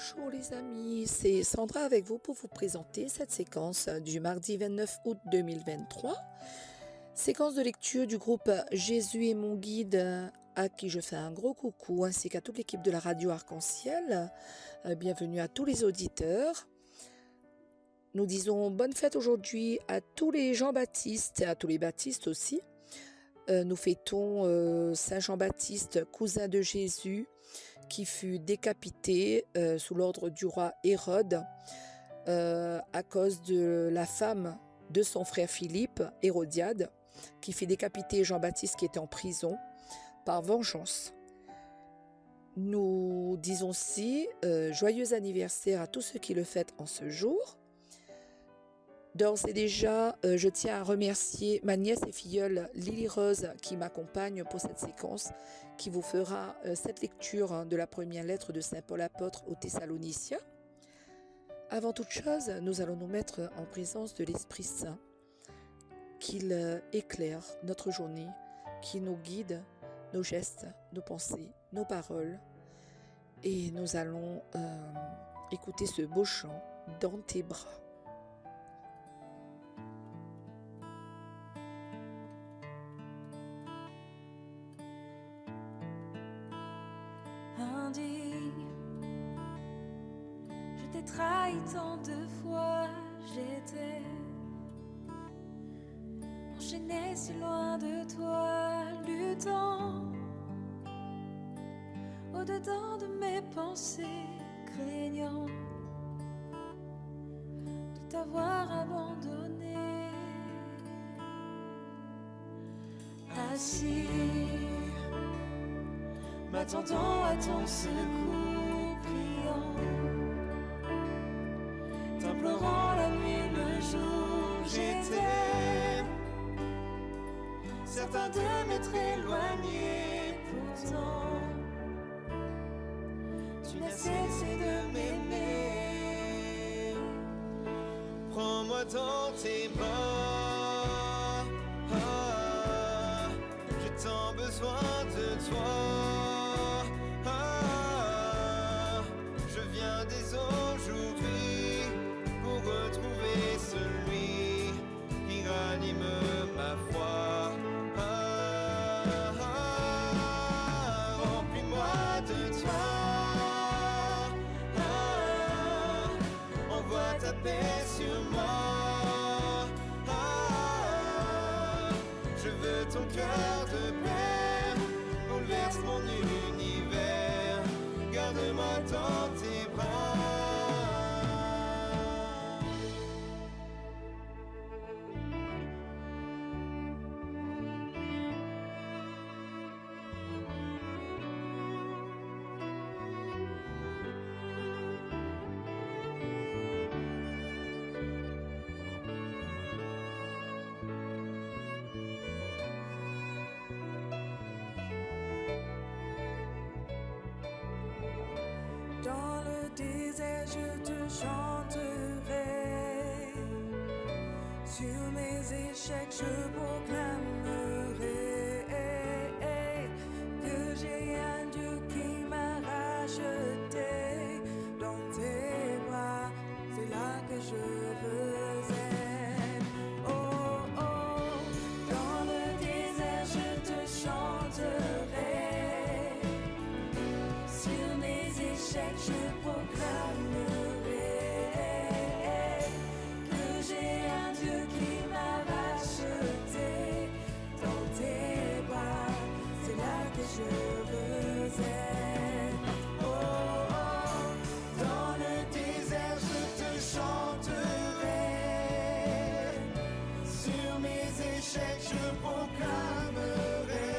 Bonjour les amis, c'est Sandra avec vous pour vous présenter cette séquence du mardi 29 août 2023. Séquence de lecture du groupe Jésus est mon guide, à qui je fais un gros coucou, ainsi qu'à toute l'équipe de la radio Arc-en-Ciel. Bienvenue à tous les auditeurs. Nous disons bonne fête aujourd'hui à tous les Jean-Baptiste et à tous les Baptistes aussi. Nous fêtons Saint Jean-Baptiste, cousin de Jésus, qui fut décapité sous l'ordre du roi Hérode à cause de la femme de son frère Philippe, Hérodiade, qui fit décapiter Jean-Baptiste qui était en prison par vengeance. Nous disons aussi joyeux anniversaire à tous ceux qui le fêtent en ce jour. D'ores et déjà, je tiens à remercier ma nièce et filleule Lily Rose qui m'accompagne pour cette séquence qui vous fera cette lecture de la première lettre de Saint Paul apôtre aux Thessaloniciens. Avant toute chose, nous allons nous mettre en présence de l'Esprit Saint, qu'il éclaire notre journée, qui nous guide nos gestes, nos pensées, nos paroles. Et nous allons écouter ce beau chant « Dans tes bras ». Indigne, je t'ai trahi tant de fois, j'étais enchaînée si loin de toi, luttant au-dedans de mes pensées, craignant de t'avoir abandonné. Assis, m'attendant à ton secours, priant, t'implorant la nuit, le jour, j'étais certain de m'être éloigné, pourtant tu n'as cessé de m'aimer. Prends-moi dans tes bras, j'ai tant besoin de toi. Je viens dès aujourd'hui pour retrouver celui qui ranime ma foi. Remplis-moi de toi, envoie ta paix sur moi. Je veux ton cœur de paix, bouleverse mon univers, garde-moi dans tes bras. Dans le désert, je te chanterai. Sur mes échecs, je proclamerai que j'ai un Dieu qui m'a racheté. Dans tes bras, c'est là que je veux être. Oh, oh, dans le désert, je te chanterai. Sur mes échecs, je proclamerai que j'ai un Dieu qui m'a racheté. Dans tes bras, c'est là que je veux être. Oh, oh, dans le désert, je te chanterai. Sur mes échecs, je proclamerai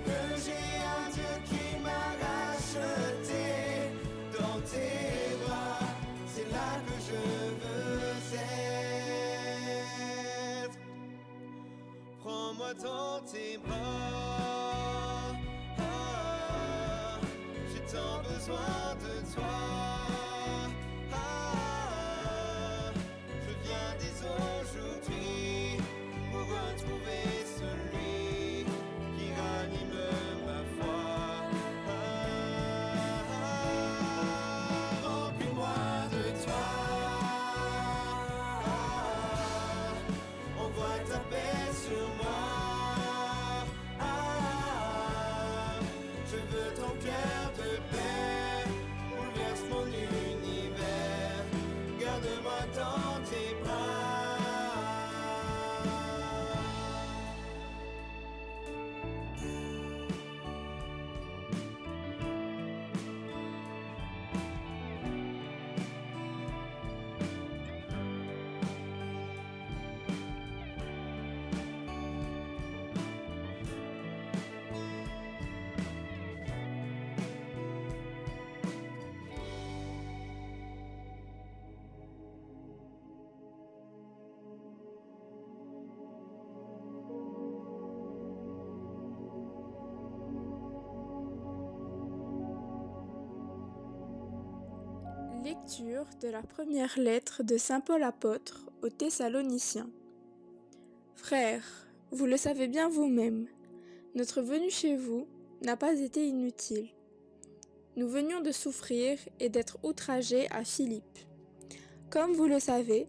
que j'ai un Dieu qui m'a racheté. Dans tes bras, c'est là que je veux être. Prends-moi dans tes bras, j'ai tant besoin de toi. Je viens dès aujourd'hui pour retrouver celui qui ranime ma foi. Lecture de la première lettre de saint Paul apôtre aux Thessaloniciens. Frères, vous le savez bien vous-même, notre venue chez vous n'a pas été inutile. Nous venions de souffrir et d'être outragés à Philippe. Comme vous le savez,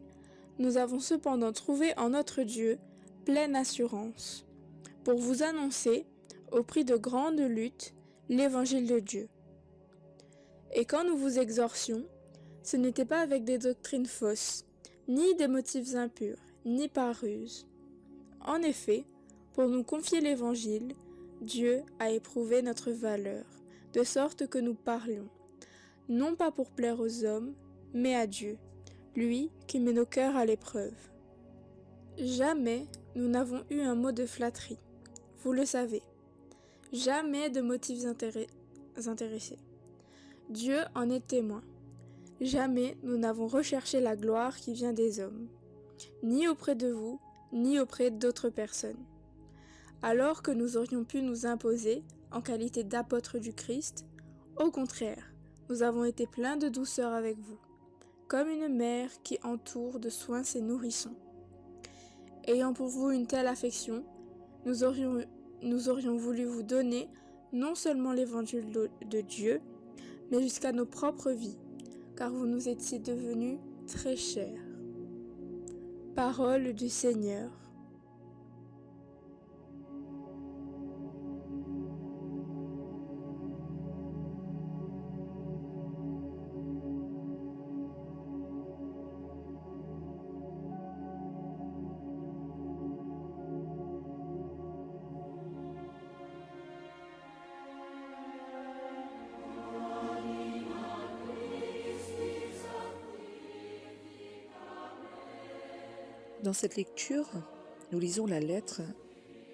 nous avons cependant trouvé en notre Dieu pleine assurance pour vous annoncer, au prix de grandes luttes, l'évangile de Dieu. Et quand nous vous exhorcions, ce n'était pas avec des doctrines fausses, ni des motifs impurs, ni par ruse. En effet, pour nous confier l'Évangile, Dieu a éprouvé notre valeur, de sorte que nous parlions, non pas pour plaire aux hommes, mais à Dieu, lui qui met nos cœurs à l'épreuve. Jamais nous n'avons eu un mot de flatterie, vous le savez, jamais de motifs intéressés. Dieu en est témoin. Jamais nous n'avons recherché la gloire qui vient des hommes, ni auprès de vous, ni auprès d'autres personnes. Alors que nous aurions pu nous imposer en qualité d'apôtres du Christ, au contraire, nous avons été pleins de douceur avec vous, comme une mère qui entoure de soins ses nourrissons. Ayant pour vous une telle affection, nous aurions voulu vous donner non seulement l'évangile de Dieu, mais jusqu'à nos propres vies, car vous nous étiez devenus très chers. Parole du Seigneur. Dans cette lecture, nous lisons la lettre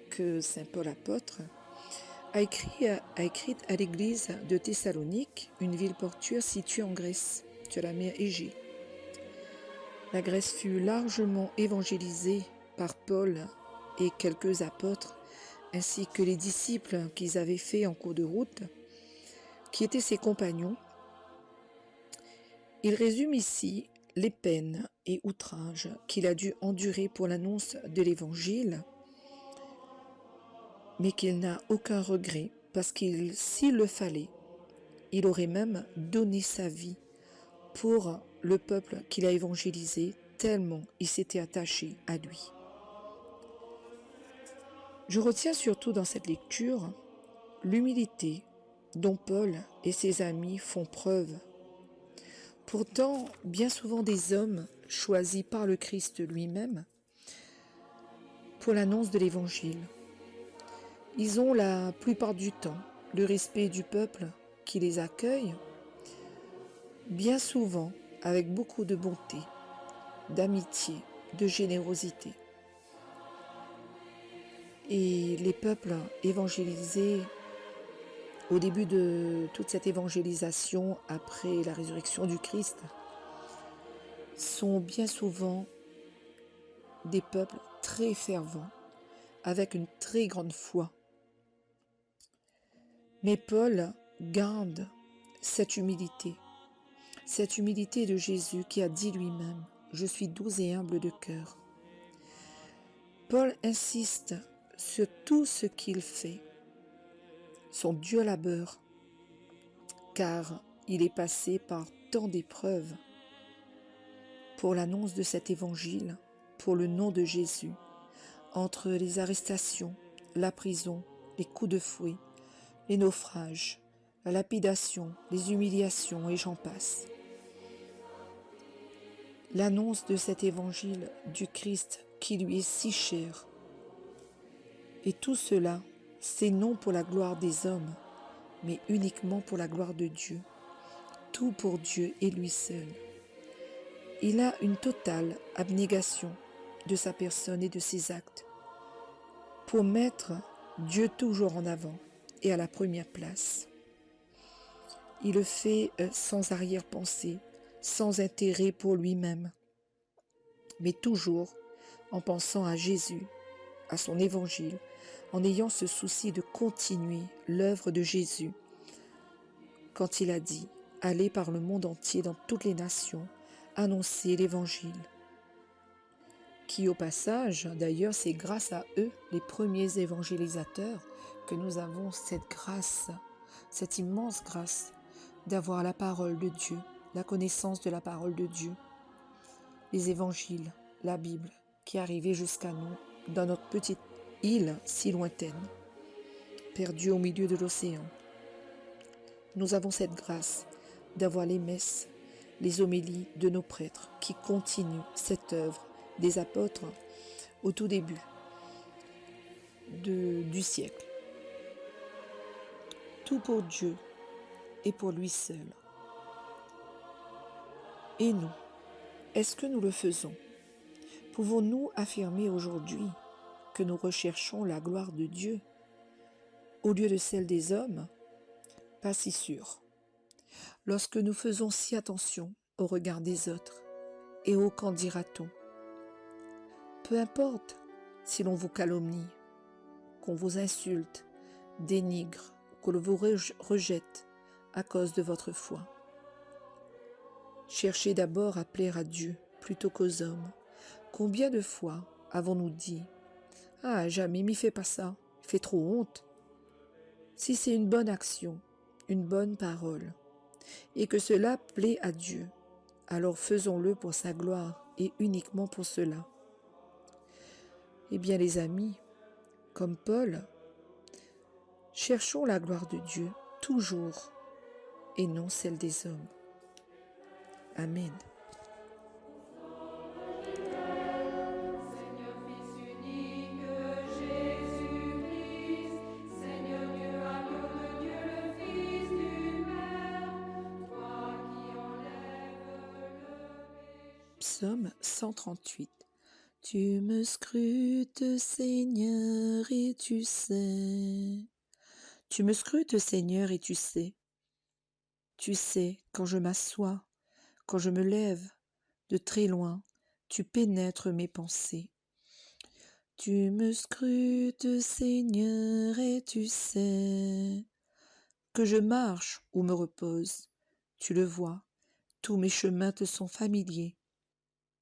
que saint Paul apôtre a écrite à l'église de Thessalonique, une ville portuaire située en Grèce, sur la mer Égée. La Grèce fut largement évangélisée par Paul et quelques apôtres, ainsi que les disciples qu'ils avaient fait en cours de route, qui étaient ses compagnons. Il résume ici les peines et outrages qu'il a dû endurer pour l'annonce de l'Évangile, mais qu'il n'a aucun regret, parce qu'il, s'il le fallait, il aurait même donné sa vie pour le peuple qu'il a évangélisé, tellement il s'était attaché à lui. Je retiens surtout dans cette lecture l'humilité dont Paul et ses amis font preuve. Pourtant, bien souvent des hommes choisis par le Christ lui-même pour l'annonce de l'Évangile. Ils ont la plupart du temps le respect du peuple qui les accueille, bien souvent avec beaucoup de bonté, d'amitié, de générosité. Et les peuples évangélisés au début de toute cette évangélisation après la résurrection du Christ sont bien souvent des peuples très fervents, avec une très grande foi. Mais Paul garde cette humilité de Jésus qui a dit lui-même « Je suis doux et humble de cœur ». Paul insiste sur tout ce qu'il fait, son dur labeur, car il est passé par tant d'épreuves pour l'annonce de cet évangile, pour le nom de Jésus, entre les arrestations, la prison, les coups de fouet, les naufrages, la lapidation, les humiliations et j'en passe. L'annonce de cet évangile du Christ qui lui est si cher. Et tout cela, c'est non pour la gloire des hommes, mais uniquement pour la gloire de Dieu. Tout pour Dieu et lui seul. Il a une totale abnégation de sa personne et de ses actes, pour mettre Dieu toujours en avant et à la première place. Il le fait sans arrière-pensée, sans intérêt pour lui-même, mais toujours en pensant à Jésus, à son évangile, en ayant ce souci de continuer l'œuvre de Jésus, quand il a dit Allez par le monde entier, dans toutes les nations, annoncer l'Évangile. Qui au passage, d'ailleurs, c'est grâce à eux, les premiers évangélisateurs, que nous avons cette grâce, cette immense grâce d'avoir la parole de Dieu, la connaissance de la parole de Dieu, les évangiles, la Bible, qui est arrivée jusqu'à nous, dans notre petite île si lointaine, perdue au milieu de l'océan. Nous avons cette grâce d'avoir les messes, les homélies de nos prêtres qui continuent cette œuvre des apôtres au tout début du siècle. Tout pour Dieu et pour lui seul. Et nous, est-ce que nous le faisons? Pouvons-nous affirmer aujourd'hui que nous recherchons la gloire de Dieu au lieu de celle des hommes? Pas si sûr. Lorsque nous faisons si attention au regard des autres et au qu'en dira-t-on, peu importe si l'on vous calomnie, qu'on vous insulte, dénigre, qu'on vous rejette à cause de votre foi. Cherchez d'abord à plaire à Dieu plutôt qu'aux hommes. Combien de fois avons-nous dit « Ah, jamais, m'y fais pas ça, il fait trop honte ». Si c'est une bonne action, une bonne parole, et que cela plaît à Dieu, alors faisons-le pour sa gloire et uniquement pour cela. Eh bien les amis, comme Paul, cherchons la gloire de Dieu toujours et non celle des hommes. Amen. Psaume 138. Tu me scrutes, Seigneur, et tu sais. Tu me scrutes, Seigneur, et tu sais. Tu sais, quand je m'assois, quand je me lève, de très loin, tu pénètres mes pensées. Tu me scrutes, Seigneur, et tu sais. Que je marche ou me repose, tu le vois, tous mes chemins te sont familiers.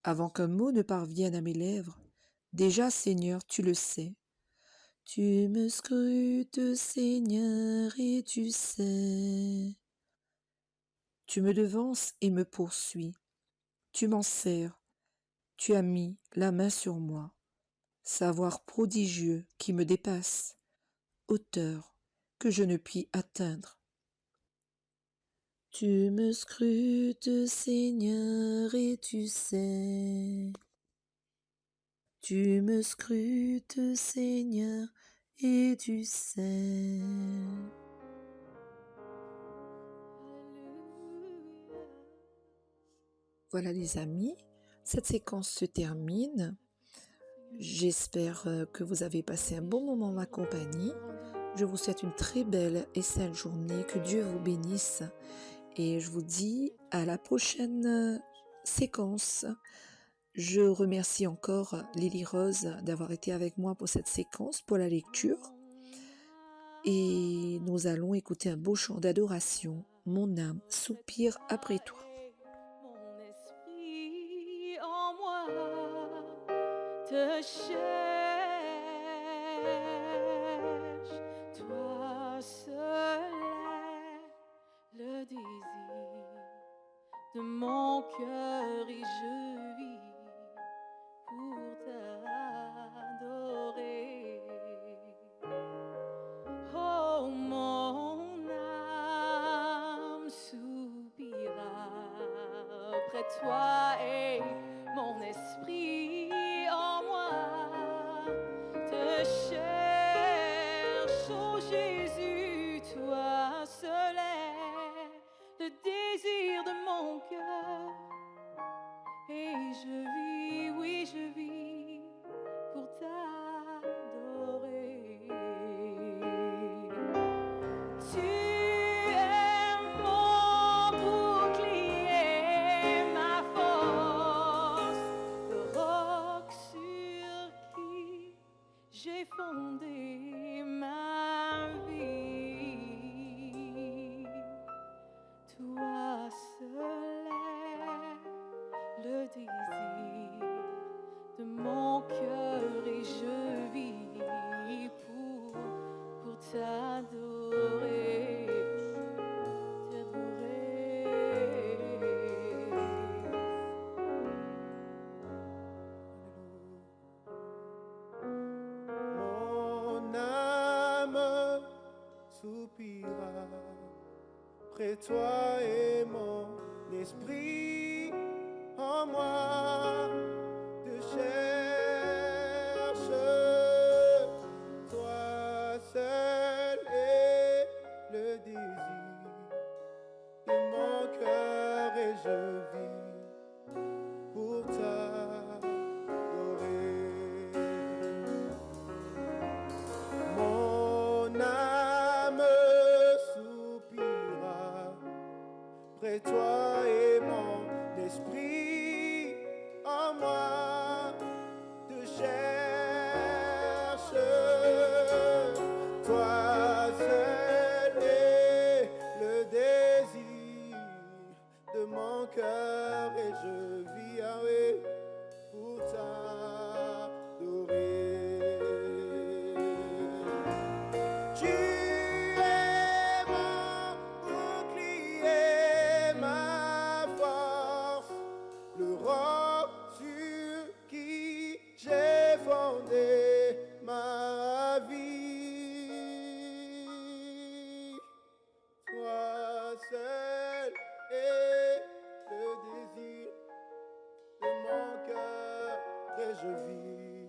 Avant qu'un mot ne parvienne à mes lèvres, déjà, Seigneur, tu le sais. Tu me scrutes, Seigneur, et tu sais. Tu me devances et me poursuis. Tu m'en sers. Tu as mis la main sur moi. Savoir prodigieux qui me dépasse. Hauteur que je ne puis atteindre. Tu me scrutes, Seigneur, et tu sais. Tu me scrutes, Seigneur, et tu sais. Voilà les amis, cette séquence se termine. J'espère que vous avez passé un bon moment en ma compagnie. Je vous souhaite une très belle et sainte journée. Que Dieu vous bénisse. Et je vous dis à la prochaine séquence. Je remercie encore Lily Rose d'avoir été avec moi pour cette séquence, pour la lecture. Et nous allons écouter un beau chant d'adoration. Mon âme soupire après toi. Mon esprit en moi te cherche, toi seul est le désir de mon cœur et je vis pour t'adorer. Oh, mon âme soupira près de toi et mon esprit en moi te cherche. Oh Jésus, toi seul est le désir de mon cœur. Et je vis, oui je vis pour t'adorer. Tu es mon bouclier, ma force, le roc sur qui j'ai fondé ma vie. Toi soupira. Près toi et mon esprit en moi te cherche. Toi seul est le désir de mon cœur et je vis pour t'adorer. Mon âme soupira près toi et mon esprit en moi te cherche. Toi seul est le désir de mon cœur et je vis Yahweh pour t'adorer. Tu es mon bouclier, ma force, le roc sur qui j'ai fondé ma vie. Toi seul est le désir de mon cœur et je vis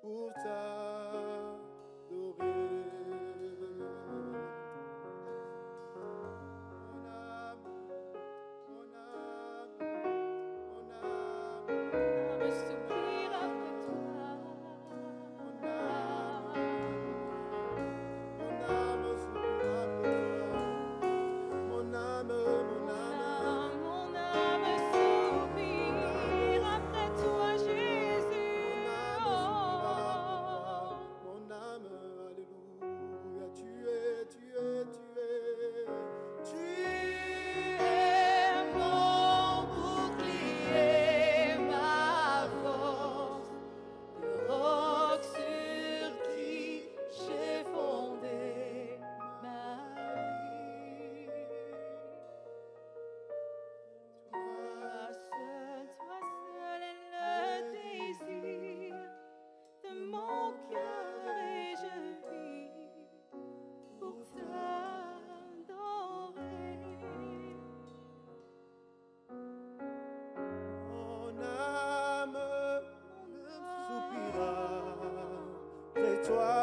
pour t'adorer. Mon âme, mon âme, mon âme, me soupire après toi. mon âme soupira après toi. Mon âme, mon âme. Mon âme soupire après toi, Jésus. Mon âme, alléluia, tu es mon bouclier, ma force, le roc sur qui j'ai fondé ma vie. Toi seul est le désir de mon cœur et je vis pour t'adorer. mon âme soupira près toi